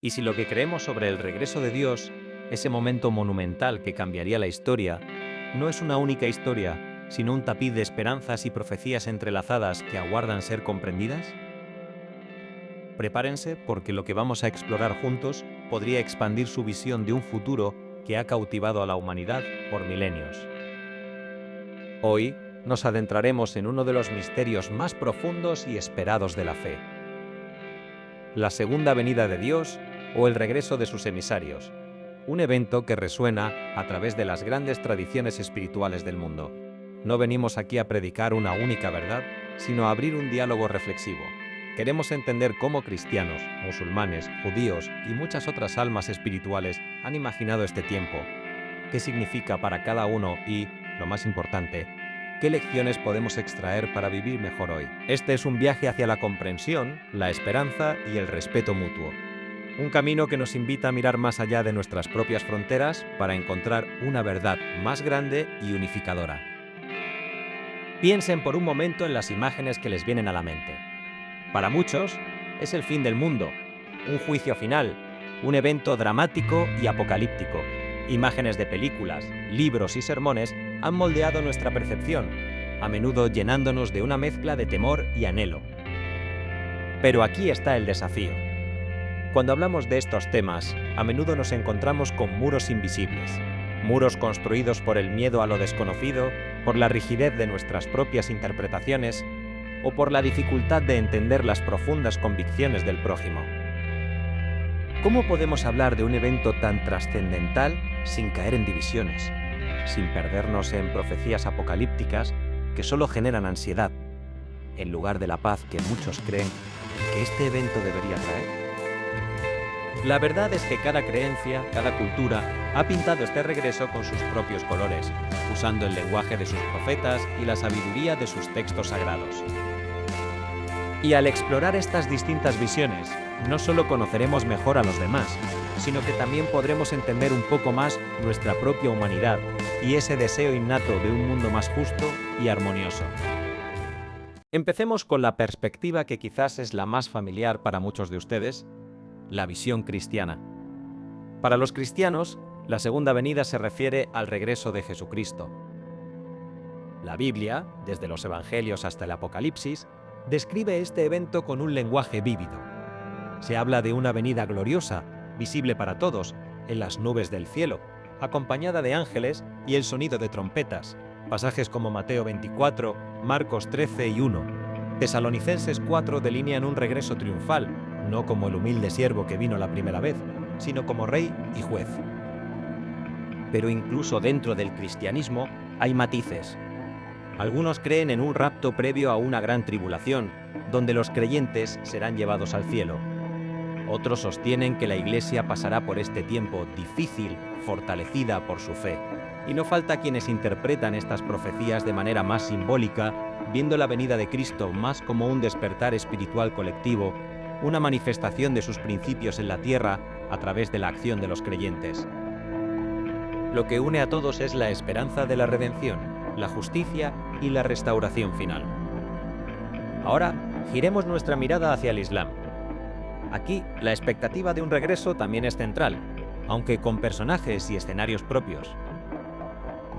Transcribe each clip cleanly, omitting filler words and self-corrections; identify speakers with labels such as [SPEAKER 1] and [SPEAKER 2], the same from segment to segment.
[SPEAKER 1] Y si lo que creemos sobre el regreso de Dios, ese momento monumental que cambiaría la historia, no es una única historia, sino un tapiz de esperanzas y profecías entrelazadas que aguardan ser comprendidas? Prepárense porque lo que vamos a explorar juntos podría expandir su visión de un futuro que ha cautivado a la humanidad por milenios. Hoy nos adentraremos en uno de los misterios más profundos y esperados de la fe: la segunda venida de Dios o el regreso de sus emisarios, un evento que resuena a través de las grandes tradiciones espirituales del mundo. No venimos aquí a predicar una única verdad, sino a abrir un diálogo reflexivo. Queremos entender cómo cristianos, musulmanes, judíos y muchas otras almas espirituales han imaginado este tiempo, qué significa para cada uno y, lo más importante, qué lecciones podemos extraer para vivir mejor hoy. Este es un viaje hacia la comprensión, la esperanza y el respeto mutuo. Un camino que nos invita a mirar más allá de nuestras propias fronteras para encontrar una verdad más grande y unificadora. Piensen por un momento en las imágenes que les vienen a la mente. Para muchos, es el fin del mundo, un juicio final, un evento dramático y apocalíptico. Imágenes de películas, libros y sermones han moldeado nuestra percepción, a menudo llenándonos de una mezcla de temor y anhelo. Pero aquí está el desafío. Cuando hablamos de estos temas, a menudo nos encontramos con muros invisibles, muros construidos por el miedo a lo desconocido, por la rigidez de nuestras propias interpretaciones o por la dificultad de entender las profundas convicciones del prójimo. ¿Cómo podemos hablar de un evento tan trascendental sin caer en divisiones, sin perdernos en profecías apocalípticas que solo generan ansiedad, en lugar de la paz que muchos creen que este evento debería traer? La verdad es que cada creencia, cada cultura, ha pintado este regreso con sus propios colores, usando el lenguaje de sus profetas y la sabiduría de sus textos sagrados. Y al explorar estas distintas visiones, no solo conoceremos mejor a los demás, sino que también podremos entender un poco más nuestra propia humanidad y ese deseo innato de un mundo más justo y armonioso. Empecemos con la perspectiva que quizás es la más familiar para muchos de ustedes: la visión cristiana. Para los cristianos, la segunda venida se refiere al regreso de Jesucristo. La Biblia, desde los Evangelios hasta el Apocalipsis, describe este evento con un lenguaje vívido. Se habla de una venida gloriosa, visible para todos, en las nubes del cielo, acompañada de ángeles y el sonido de trompetas. Pasajes como Mateo 24, Marcos 13 y 1. Tesalonicenses 4 delinean un regreso triunfal, no como el humilde siervo que vino la primera vez, sino como rey y juez. Pero incluso dentro del cristianismo hay matices. Algunos creen en un rapto previo a una gran tribulación, donde los creyentes serán llevados al cielo. Otros sostienen que la Iglesia pasará por este tiempo difícil, fortalecida por su fe. Y no falta quienes interpretan estas profecías de manera más simbólica, viendo la venida de Cristo más como un despertar espiritual colectivo, una manifestación de sus principios en la tierra a través de la acción de los creyentes. Lo que une a todos es la esperanza de la redención, la justicia y la restauración final. Ahora, giremos nuestra mirada hacia el Islam. Aquí, la expectativa de un regreso también es central, aunque con personajes y escenarios propios.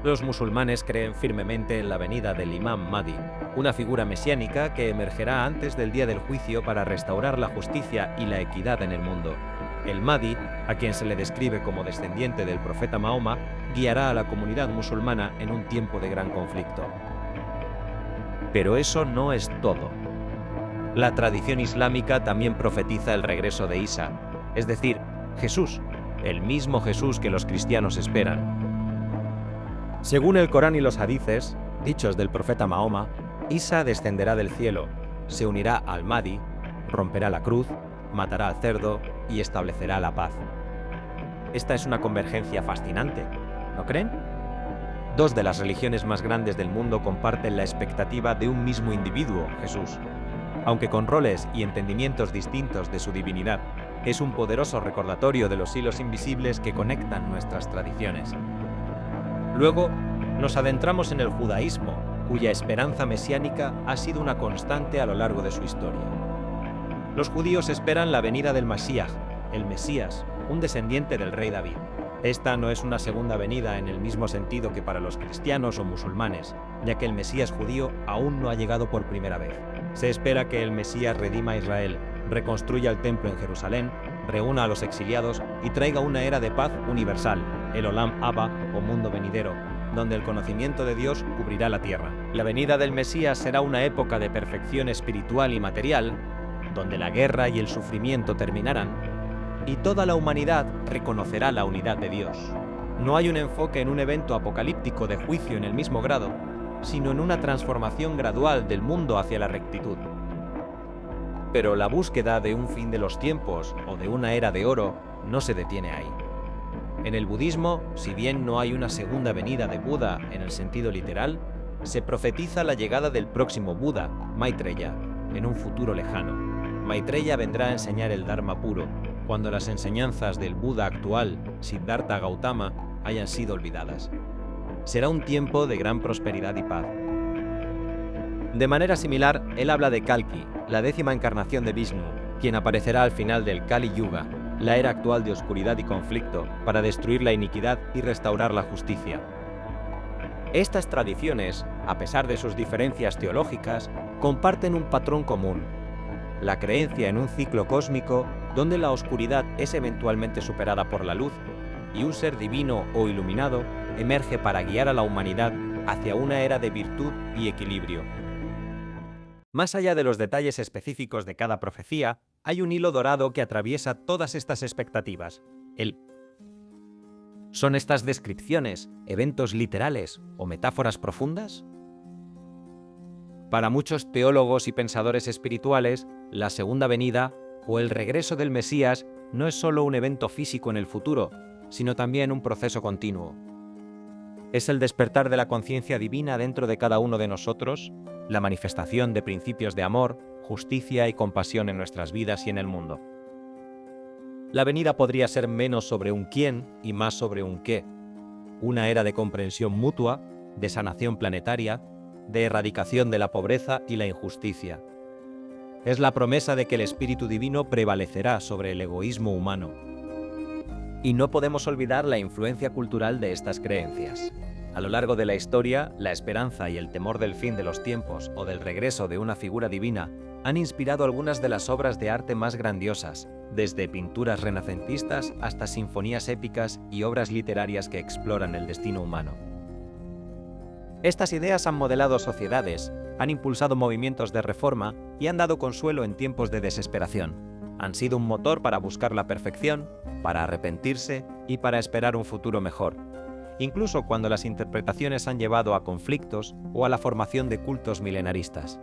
[SPEAKER 1] Los musulmanes creen firmemente en la venida del Imam Mahdi, una figura mesiánica que emergerá antes del día del juicio para restaurar la justicia y la equidad en el mundo. El Mahdi, a quien se le describe como descendiente del profeta Mahoma, guiará a la comunidad musulmana en un tiempo de gran conflicto. Pero eso no es todo. La tradición islámica también profetiza el regreso de Isa, es decir, Jesús, el mismo Jesús que los cristianos esperan. Según el Corán y los hadices, dichos del profeta Mahoma, Isa descenderá del cielo, se unirá al Mahdi, romperá la cruz, matará al cerdo y establecerá la paz. Esta es una convergencia fascinante, ¿no creen? Dos de las religiones más grandes del mundo comparten la expectativa de un mismo individuo, Jesús. Aunque con roles y entendimientos distintos de su divinidad, es un poderoso recordatorio de los hilos invisibles que conectan nuestras tradiciones. Luego, nos adentramos en el judaísmo, cuya esperanza mesiánica ha sido una constante a lo largo de su historia. Los judíos esperan la venida del Mashiach, el Mesías, un descendiente del rey David. Esta no es una segunda venida en el mismo sentido que para los cristianos o musulmanes, ya que el Mesías judío aún no ha llegado por primera vez. Se espera que el Mesías redima a Israel, reconstruya el templo en Jerusalén, reúna a los exiliados y traiga una era de paz universal, el Olam Abba o mundo venidero, donde el conocimiento de Dios cubrirá la tierra. La venida del Mesías será una época de perfección espiritual y material, donde la guerra y el sufrimiento terminarán, y toda la humanidad reconocerá la unidad de Dios. No hay un enfoque en un evento apocalíptico de juicio en el mismo grado, sino en una transformación gradual del mundo hacia la rectitud. Pero la búsqueda de un fin de los tiempos o de una era de oro no se detiene ahí. En el budismo, si bien no hay una segunda venida de Buda en el sentido literal, se profetiza la llegada del próximo Buda, Maitreya, en un futuro lejano. Maitreya vendrá a enseñar el Dharma puro, cuando las enseñanzas del Buda actual, Siddhartha Gautama, hayan sido olvidadas. Será un tiempo de gran prosperidad y paz. De manera similar, él habla de Kalki, la 10ª encarnación de Vishnu, quien aparecerá al final del Kali Yuga, la era actual de oscuridad y conflicto, para destruir la iniquidad y restaurar la justicia. Estas tradiciones, a pesar de sus diferencias teológicas, comparten un patrón común: la creencia en un ciclo cósmico donde la oscuridad es eventualmente superada por la luz y un ser divino o iluminado emerge para guiar a la humanidad hacia una era de virtud y equilibrio. Más allá de los detalles específicos de cada profecía, hay un hilo dorado que atraviesa todas estas expectativas. ¿Son estas descripciones eventos literales o metáforas profundas? Para muchos teólogos y pensadores espirituales, la segunda venida o el regreso del Mesías no es solo un evento físico en el futuro, sino también un proceso continuo. Es el despertar de la conciencia divina dentro de cada uno de nosotros, la manifestación de principios de amor, justicia y compasión en nuestras vidas y en el mundo. La venida podría ser menos sobre un quién y más sobre un qué, una era de comprensión mutua, de sanación planetaria, de erradicación de la pobreza y la injusticia. Es la promesa de que el Espíritu Divino prevalecerá sobre el egoísmo humano. Y no podemos olvidar la influencia cultural de estas creencias. A lo largo de la historia, la esperanza y el temor del fin de los tiempos o del regreso de una figura divina han inspirado algunas de las obras de arte más grandiosas, desde pinturas renacentistas hasta sinfonías épicas y obras literarias que exploran el destino humano. Estas ideas han modelado sociedades, han impulsado movimientos de reforma y han dado consuelo en tiempos de desesperación. Han sido un motor para buscar la perfección, para arrepentirse y para esperar un futuro mejor, incluso cuando las interpretaciones han llevado a conflictos o a la formación de cultos milenaristas.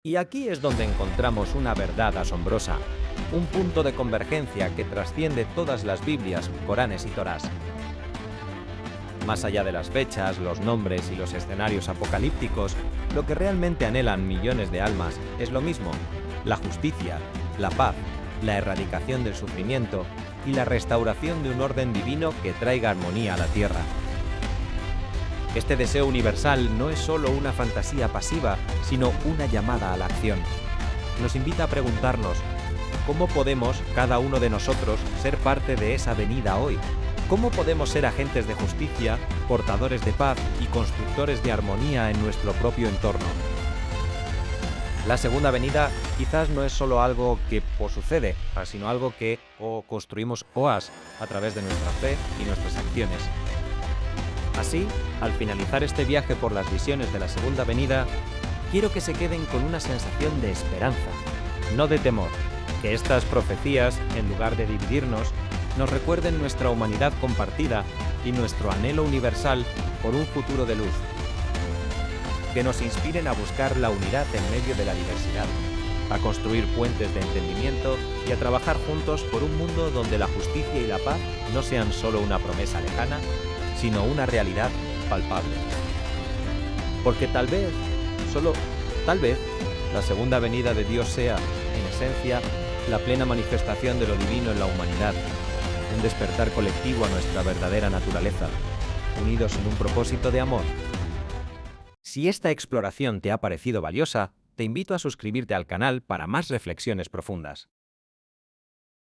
[SPEAKER 1] Y aquí es donde encontramos una verdad asombrosa, un punto de convergencia que trasciende todas las Biblias, Coranes y Torás. Más allá de las fechas, los nombres y los escenarios apocalípticos, lo que realmente anhelan millones de almas es lo mismo: la justicia, la paz, la erradicación del sufrimiento y la restauración de un orden divino que traiga armonía a la tierra. Este deseo universal no es solo una fantasía pasiva, sino una llamada a la acción. Nos invita a preguntarnos: ¿cómo podemos, cada uno de nosotros, ser parte de esa venida hoy? ¿Cómo podemos ser agentes de justicia, portadores de paz y constructores de armonía en nuestro propio entorno? La segunda venida quizás no es solo algo que sucede, sino algo que construimos a través de nuestra fe y nuestras acciones. Así, al finalizar este viaje por las visiones de la segunda venida, quiero que se queden con una sensación de esperanza, no de temor. Que estas profecías, en lugar de dividirnos, nos recuerden nuestra humanidad compartida y nuestro anhelo universal por un futuro de luz. Que nos inspiren a buscar la unidad en medio de la diversidad, a construir puentes de entendimiento y a trabajar juntos por un mundo donde la justicia y la paz no sean solo una promesa lejana, sino una realidad palpable. Porque tal vez, solo tal vez, la segunda venida de Dios sea, en esencia, la plena manifestación de lo divino en la humanidad, un despertar colectivo a nuestra verdadera naturaleza, unidos en un propósito de amor. Si esta exploración te ha parecido valiosa, te invito a suscribirte al canal para más reflexiones profundas.